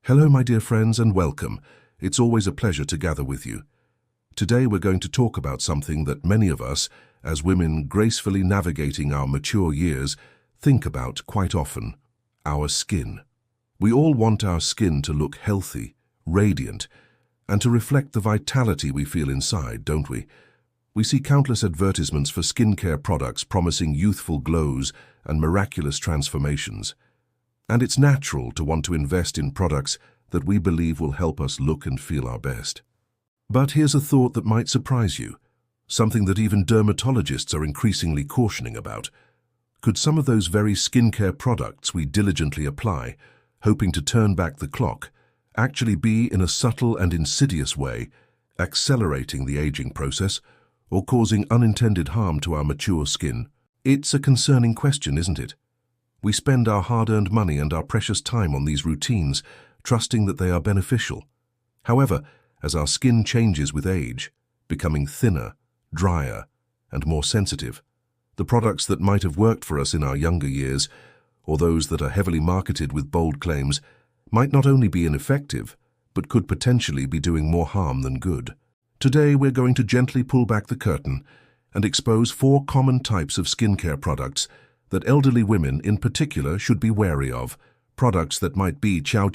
Hello, my dear friends, and welcome. It's always a pleasure to gather with you. Today we're going to talk about something that many of us, as women gracefully navigating our mature years, think about quite often: our skin. We all want our skin to look healthy, radiant, and to reflect the vitality we feel inside, don't we? We see countless advertisements for skincare products promising youthful glows and miraculous transformations. And it's natural to want to invest in products that we believe will help us look and feel our best. But here's a thought that might surprise you, something that even dermatologists are increasingly cautioning about. Could some of those very skincare products we diligently apply, hoping to turn back the clock, actually be, in a subtle and insidious way, accelerating the aging process or causing unintended harm to our mature skin? It's a concerning question, isn't it? We spend our hard-earned money and our precious time on these routines, trusting that they are beneficial. However, as our skin changes with age, becoming thinner, drier, and more sensitive, the products that might have worked for us in our younger years, or those that are heavily marketed with bold claims, might not only be ineffective, but could potentially be doing more harm than good. Today, we're going to gently pull back the curtain and expose 4 common types of skincare products that elderly women in particular should be wary of, products that might be chow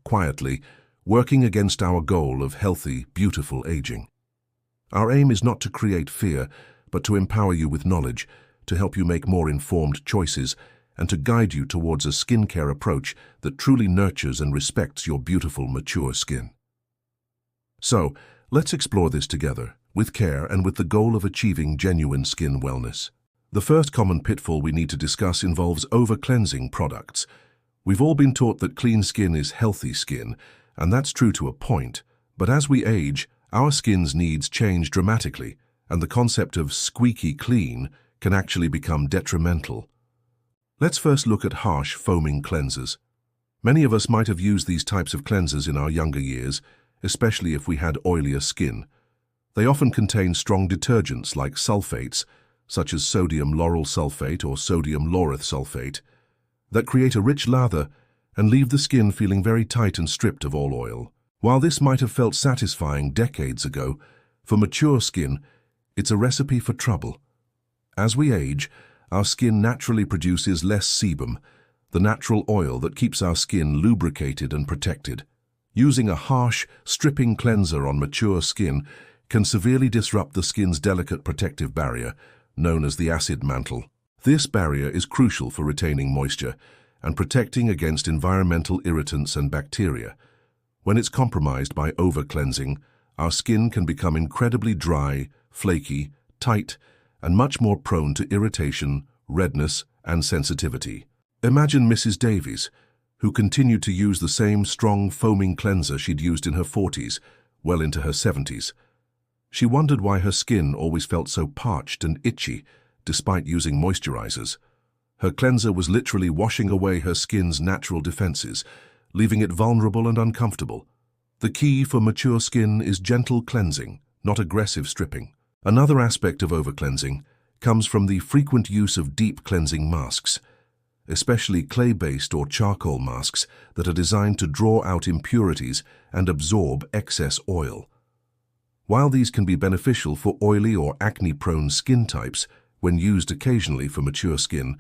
quietly, working against our goal of healthy, beautiful aging. Our aim is not to create fear, but to empower you with knowledge, to help you make more informed choices, and to guide you towards a skincare approach that truly nurtures and respects your beautiful, mature skin. So, let's explore this together, with care and with the goal of achieving genuine skin wellness. The first common pitfall we need to discuss involves over-cleansing products. We've all been taught that clean skin is healthy skin, and that's true to a point. But as we age, our skin's needs change dramatically, and the concept of squeaky clean can actually become detrimental. Let's first look at harsh foaming cleansers. Many of us might have used these types of cleansers in our younger years, especially if we had oilier skin. They often contain strong detergents like sulfates, such as sodium lauryl sulfate or sodium laureth sulfate, that create a rich lather and leave the skin feeling very tight and stripped of all oil. While this might have felt satisfying decades ago, for mature skin, it's a recipe for trouble. As we age, our skin naturally produces less sebum, the natural oil that keeps our skin lubricated and protected. Using a harsh, stripping cleanser on mature skin can severely disrupt the skin's delicate protective barrier, known as the acid mantle. This barrier is crucial for retaining moisture and protecting against environmental irritants and bacteria. When it's compromised by over-cleansing, our skin can become incredibly dry, flaky, tight, and much more prone to irritation, redness, and sensitivity. Imagine Mrs. Davies, who continued to use the same strong foaming cleanser she'd used in her 40s, well into her 70s. She wondered why her skin always felt so parched and itchy, despite using moisturizers. Her cleanser was literally washing away her skin's natural defenses, leaving it vulnerable and uncomfortable. The key for mature skin is gentle cleansing, not aggressive stripping. Another aspect of over-cleansing comes from the frequent use of deep cleansing masks, especially clay-based or charcoal masks that are designed to draw out impurities and absorb excess oil. While these can be beneficial for oily or acne-prone skin types when used occasionally for mature skin,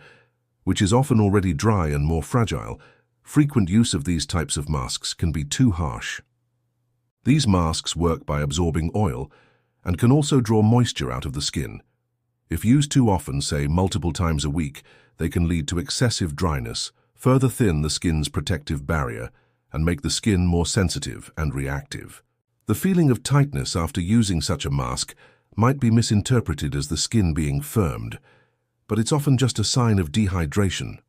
which is often already dry and more fragile, frequent use of these types of masks can be too harsh. These masks work by absorbing oil and can also draw moisture out of the skin. If used too often, say multiple times a week, they can lead to excessive dryness, further thin the skin's protective barrier, and make the skin more sensitive and reactive. The feeling of tightness after using such a mask might be misinterpreted as the skin being firmed, but it's often just a sign of dehydration.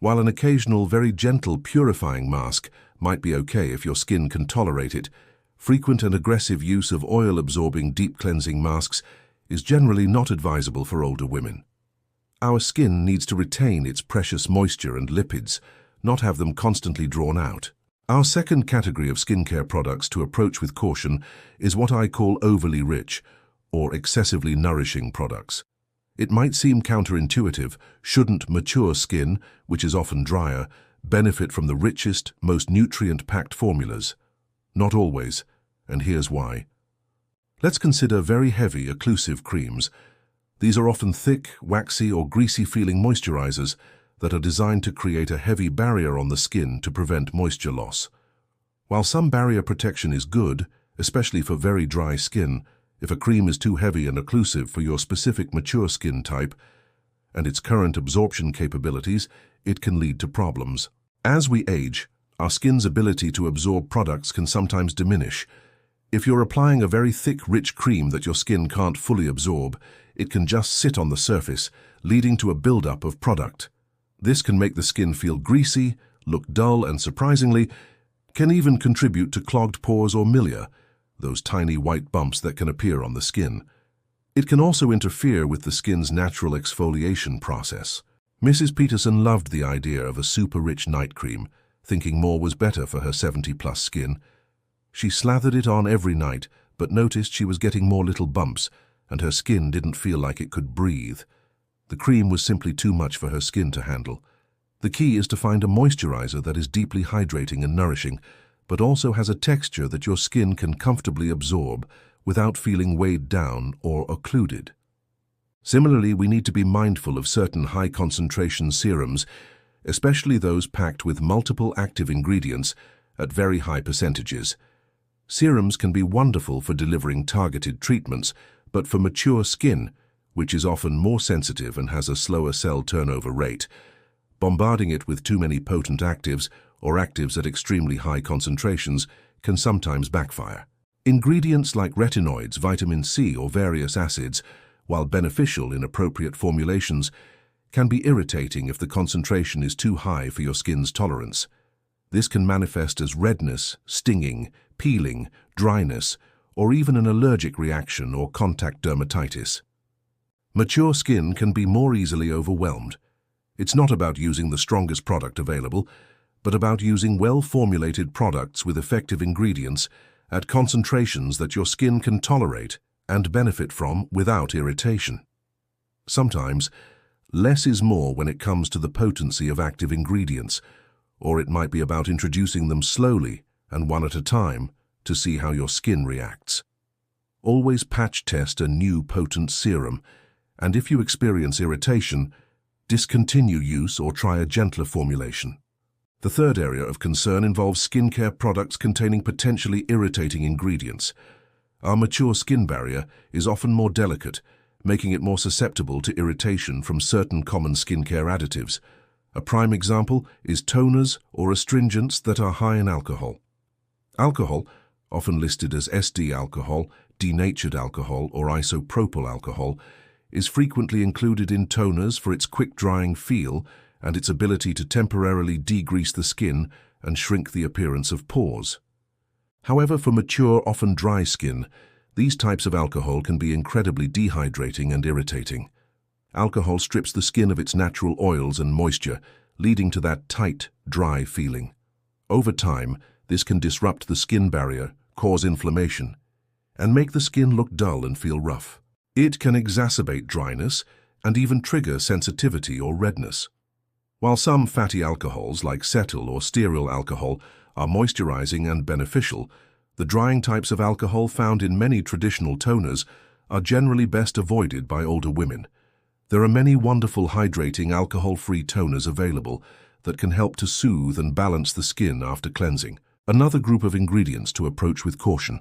While an occasional, very gentle, purifying mask might be okay if your skin can tolerate it, frequent and aggressive use of oil-absorbing, deep cleansing masks is generally not advisable for older women. Our skin needs to retain its precious moisture and lipids, not have them constantly drawn out. Our second category of skincare products to approach with caution is what I call overly rich or excessively nourishing products. It might seem counterintuitive. Shouldn't mature skin, which is often drier, benefit from the richest, most nutrient-packed formulas. Not always, and here's why. Let's consider very heavy occlusive creams. These are often thick, waxy or greasy-feeling moisturizers that are designed to create a heavy barrier on the skin to prevent moisture loss. While some barrier protection is good, especially for very dry skin, if a cream is too heavy and occlusive for your specific mature skin type and its current absorption capabilities, it can lead to problems. As we age, our skin's ability to absorb products can sometimes diminish. If you're applying a very thick, rich cream that your skin can't fully absorb, it can just sit on the surface, leading to a buildup of product. This can make the skin feel greasy, look dull, and surprisingly, can even contribute to clogged pores or milia, those tiny white bumps that can appear on the skin. It can also interfere with the skin's natural exfoliation process. Mrs. Peterson loved the idea of a super-rich night cream, thinking more was better for her 70-plus skin. She slathered it on every night, but noticed she was getting more little bumps, and her skin didn't feel like it could breathe. The cream was simply too much for her skin to handle. The key is to find a moisturizer that is deeply hydrating and nourishing, but also has a texture that your skin can comfortably absorb without feeling weighed down or occluded. Similarly, we need to be mindful of certain high-concentration serums, especially those packed with multiple active ingredients at very high percentages. Serums can be wonderful for delivering targeted treatments, but for mature skin, which is often more sensitive and has a slower cell turnover rate, bombarding it with too many potent actives or actives at extremely high concentrations can sometimes backfire. Ingredients like retinoids, vitamin C, or various acids, while beneficial in appropriate formulations, can be irritating if the concentration is too high for your skin's tolerance. This can manifest as redness, stinging, peeling, dryness, or even an allergic reaction or contact dermatitis. Mature skin can be more easily overwhelmed. It's not about using the strongest product available, but about using well-formulated products with effective ingredients at concentrations that your skin can tolerate and benefit from without irritation. Sometimes, less is more when it comes to the potency of active ingredients, or it might be about introducing them slowly and one at a time to see how your skin reacts. Always patch test a new potent serum, and if you experience irritation, discontinue use or try a gentler formulation. The third area of concern involves skincare products containing potentially irritating ingredients. Our mature skin barrier is often more delicate, making it more susceptible to irritation from certain common skincare additives. A prime example is toners or astringents that are high in alcohol. Alcohol, often listed as SD alcohol, denatured alcohol, or isopropyl alcohol, is frequently included in toners for its quick-drying feel and its ability to temporarily degrease the skin and shrink the appearance of pores. However, for mature, often dry skin, these types of alcohol can be incredibly dehydrating and irritating. Alcohol strips the skin of its natural oils and moisture, leading to that tight, dry feeling. Over time, this can disrupt the skin barrier, cause inflammation, and make the skin look dull and feel rough. It can exacerbate dryness and even trigger sensitivity or redness. While some fatty alcohols like cetyl or stearyl alcohol are moisturizing and beneficial, the drying types of alcohol found in many traditional toners are generally best avoided by older women. There are many wonderful hydrating alcohol-free toners available that can help to soothe and balance the skin after cleansing. Another group of ingredients to approach with caution,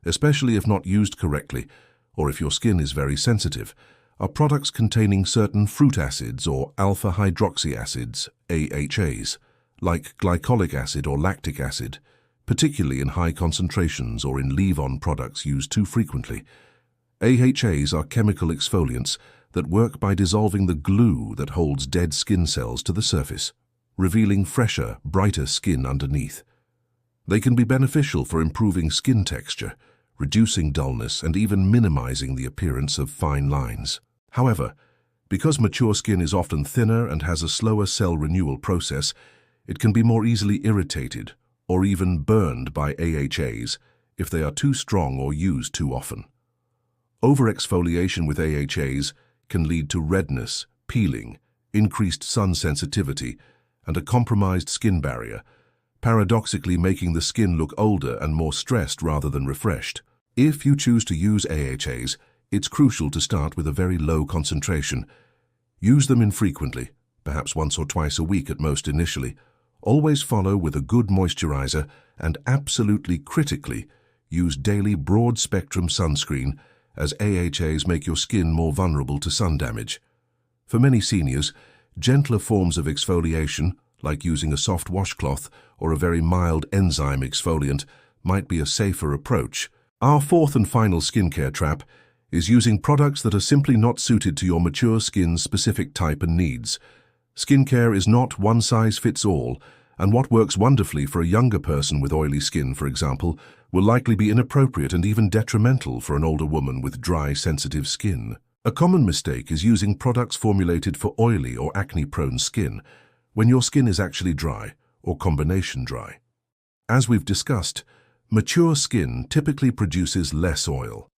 especially if not used correctly or if your skin is very sensitive, are products containing certain fruit acids or alpha-hydroxy acids, AHAs, like glycolic acid or lactic acid, particularly in high concentrations or in leave-on products used too frequently. AHAs are chemical exfoliants that work by dissolving the glue that holds dead skin cells to the surface, revealing fresher, brighter skin underneath. They can be beneficial for improving skin texture, reducing dullness, and even minimizing the appearance of fine lines. However, because mature skin is often thinner and has a slower cell renewal process, it can be more easily irritated or even burned by AHAs if they are too strong or used too often. Over-exfoliation with AHAs can lead to redness, peeling, increased sun sensitivity, and a compromised skin barrier, paradoxically making the skin look older and more stressed rather than refreshed. If you choose to use AHAs, it's crucial to start with a very low concentration. Use them infrequently, perhaps once or twice a week at most initially. Always follow with a good moisturizer and absolutely critically, use daily broad-spectrum sunscreen, as AHAs make your skin more vulnerable to sun damage. For many seniors, gentler forms of exfoliation, like using a soft washcloth or a very mild enzyme exfoliant, might be a safer approach. Our fourth and final skincare trap is using products that are simply not suited to your mature skin's specific type and needs. Skincare is not one size fits all, and what works wonderfully for a younger person with oily skin, for example, will likely be inappropriate and even detrimental for an older woman with dry, sensitive skin. A common mistake is using products formulated for oily or acne-prone skin when your skin is actually dry or combination dry. As we've discussed, mature skin typically produces less oil.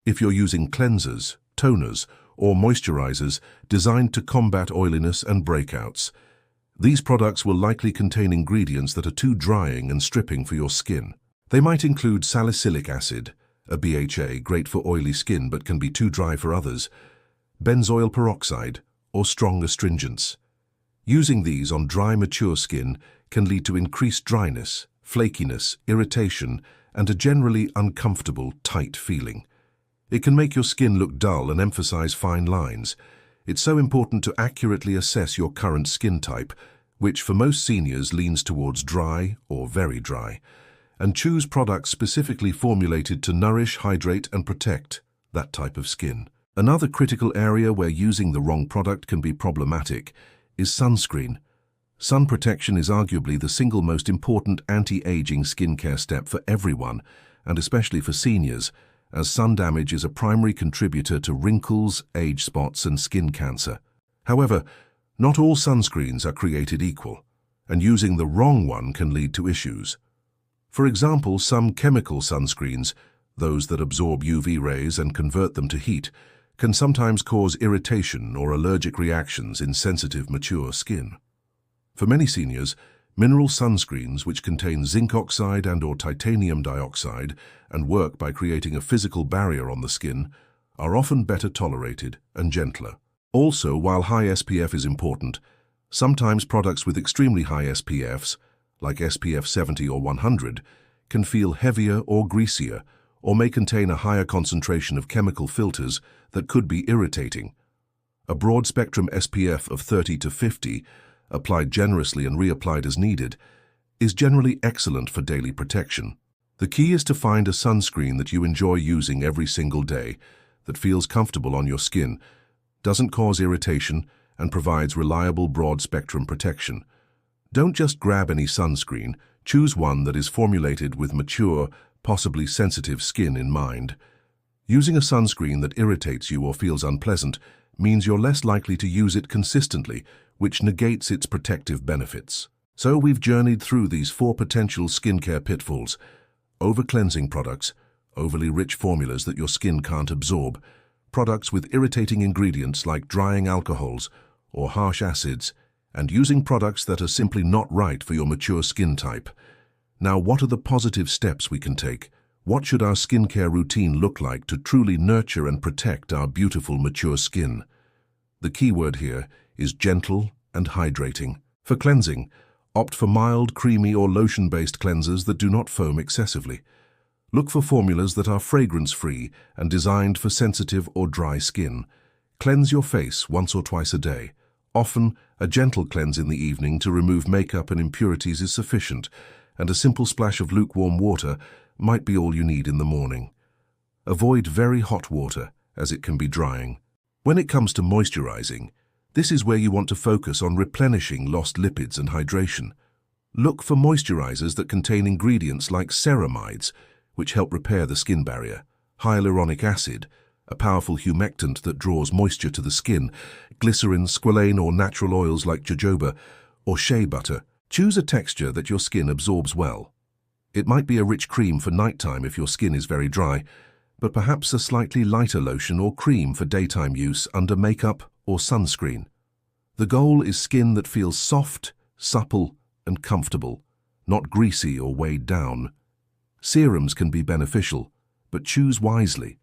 If you're using cleansers, toners, or moisturizers designed to combat oiliness and breakouts, these products will likely contain ingredients that are too drying and stripping for your skin. They might include salicylic acid, a BHA great for oily skin but can be too dry for others, benzoyl peroxide, or strong astringents. Using these on dry, mature skin can lead to increased dryness, flakiness, irritation, and a generally uncomfortable, tight feeling. It can make your skin look dull and emphasize fine lines. It's so important to accurately assess your current skin type, which for most seniors leans towards dry or very dry, and choose products specifically formulated to nourish, hydrate, and protect that type of skin. Another critical area where using the wrong product can be problematic is sunscreen. Sun protection is arguably the single most important anti-aging skincare step for everyone, and especially for seniors, as sun damage is a primary contributor to wrinkles, age spots, and skin cancer. However, not all sunscreens are created equal, and using the wrong one can lead to issues. For example, some chemical sunscreens, those that absorb UV rays and convert them to heat, can sometimes cause irritation or allergic reactions in sensitive, mature skin. For many seniors, mineral sunscreens, which contain zinc oxide and/or titanium dioxide and work by creating a physical barrier on the skin, are often better tolerated and gentler. Also, while high SPF is important, sometimes products with extremely high SPFs, like SPF 70 or 100, can feel heavier or greasier, or may contain a higher concentration of chemical filters that could be irritating. A broad-spectrum SPF of 30 to 50, applied generously and reapplied as needed, is generally excellent for daily protection. The key is to find a sunscreen that you enjoy using every single day, that feels comfortable on your skin, doesn't cause irritation, and provides reliable broad-spectrum protection. Don't just grab any sunscreen, choose one that is formulated with mature, possibly sensitive skin in mind. Using a sunscreen that irritates you or feels unpleasant means you're less likely to use it consistently, which negates its protective benefits. So we've journeyed through these 4 potential skincare pitfalls: over-cleansing products, overly rich formulas that your skin can't absorb, products with irritating ingredients like drying alcohols or harsh acids, and using products that are simply not right for your mature skin type. Now, what are the positive steps we can take? What should our skincare routine look like to truly nurture and protect our beautiful mature skin? The key word here is gentle and hydrating. For cleansing, opt for mild, creamy, or lotion-based cleansers that do not foam excessively. Look for formulas that are fragrance-free and designed for sensitive or dry skin. Cleanse your face once or twice a day. Often, a gentle cleanse in the evening to remove makeup and impurities is sufficient, and a simple splash of lukewarm water might be all you need in the morning. Avoid very hot water, as it can be drying. When it comes to moisturizing, this is where you want to focus on replenishing lost lipids and hydration. Look for moisturizers that contain ingredients like ceramides, which help repair the skin barrier, hyaluronic acid, a powerful humectant that draws moisture to the skin, glycerin, squalane, or natural oils like jojoba, or shea butter. Choose a texture that your skin absorbs well. It might be a rich cream for nighttime if your skin is very dry, but perhaps a slightly lighter lotion or cream for daytime use under makeup or sunscreen. The goal is skin that feels soft, supple, and comfortable, not greasy or weighed down. Serums can be beneficial, but choose wisely.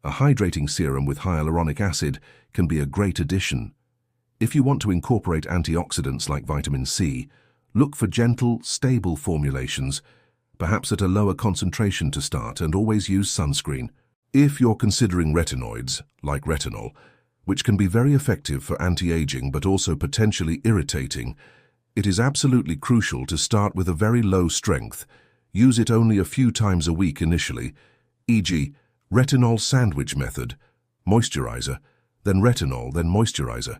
A hydrating serum with hyaluronic acid can be a great addition. If you want to incorporate antioxidants like vitamin C, look for gentle, stable formulations, perhaps at a lower concentration to start, and always use sunscreen. If you're considering retinoids, like retinol, which can be very effective for anti-aging but also potentially irritating, it is absolutely crucial to start with a very low strength. Use it only a few times a week initially, e.g., retinol sandwich method, moisturizer, then retinol, then moisturizer,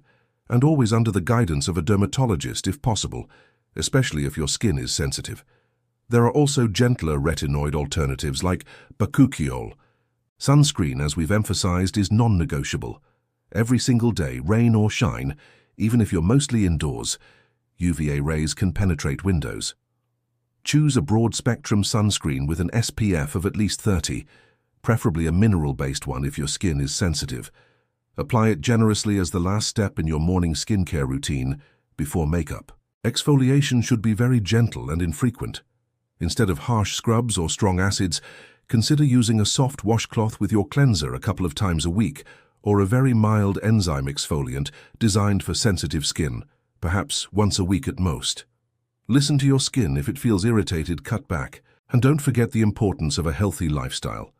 and always under the guidance of a dermatologist if possible, especially if your skin is sensitive. There are also gentler retinoid alternatives like bakuchiol. Sunscreen, as we've emphasized, is non-negotiable. Every single day, rain or shine, even if you're mostly indoors, UVA rays can penetrate windows. Choose a broad-spectrum sunscreen with an SPF of at least 30, preferably a mineral-based one if your skin is sensitive. Apply it generously as the last step in your morning skincare routine before makeup. Exfoliation should be very gentle and infrequent. Instead of harsh scrubs or strong acids, consider using a soft washcloth with your cleanser a couple of times a week, or a very mild enzyme exfoliant designed for sensitive skin, perhaps once a week at most. Listen to your skin. If it feels irritated, cut back. And don't forget the importance of a healthy lifestyle.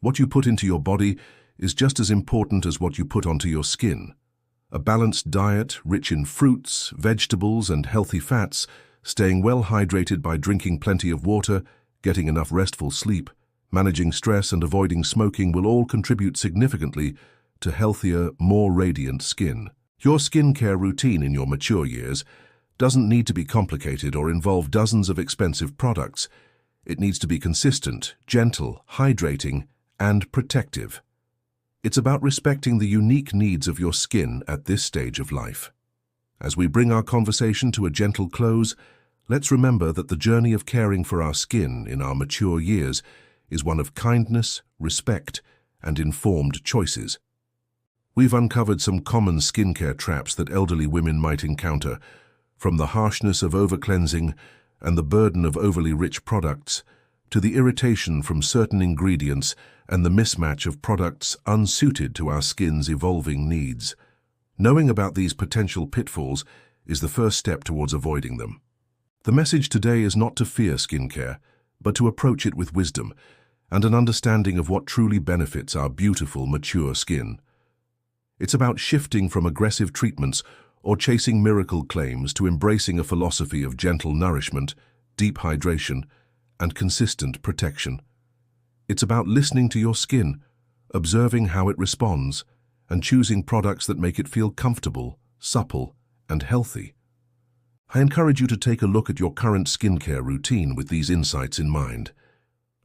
What you put into your body is just as important as what you put onto your skin. A balanced diet, rich in fruits, vegetables, and healthy fats, staying well hydrated by drinking plenty of water, getting enough restful sleep, managing stress, and avoiding smoking will all contribute significantly to healthier, more radiant skin. Your skincare routine in your mature years doesn't need to be complicated or involve dozens of expensive products. It needs to be consistent, gentle, hydrating, and protective. It's about respecting the unique needs of your skin at this stage of life. As we bring our conversation to a gentle close, let's remember that the journey of caring for our skin in our mature years is one of kindness, respect, and informed choices. We've uncovered some common skincare traps that elderly women might encounter, from the harshness of over-cleansing and the burden of overly rich products, to the irritation from certain ingredients and the mismatch of products unsuited to our skin's evolving needs. Knowing about these potential pitfalls is the first step towards avoiding them. The message today is not to fear skincare, but to approach it with wisdom and an understanding of what truly benefits our beautiful, mature skin. It's about shifting from aggressive treatments or chasing miracle claims to embracing a philosophy of gentle nourishment, deep hydration, and consistent protection. It's about listening to your skin, observing how it responds, and choosing products that make it feel comfortable, supple, and healthy. I encourage you to take a look at your current skincare routine with these insights in mind.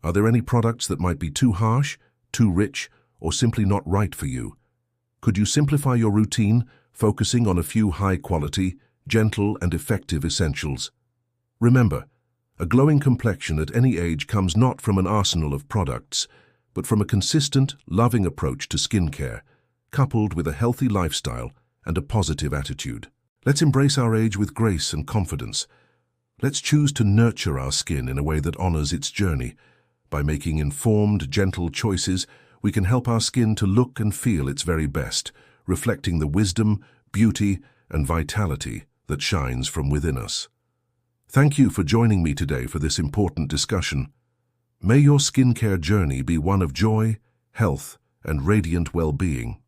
Are there any products that might be too harsh, too rich, or simply not right for you? Could you simplify your routine, focusing on a few high-quality, gentle, and effective essentials? Remember, a glowing complexion at any age comes not from an arsenal of products, but from a consistent, loving approach to skincare, coupled with a healthy lifestyle and a positive attitude. Let's embrace our age with grace and confidence. Let's choose to nurture our skin in a way that honors its journey. By making informed, gentle choices, we can help our skin to look and feel its very best, reflecting the wisdom, beauty, and vitality that shines from within us. Thank you for joining me today for this important discussion. May your skincare journey be one of joy, health, and radiant well-being.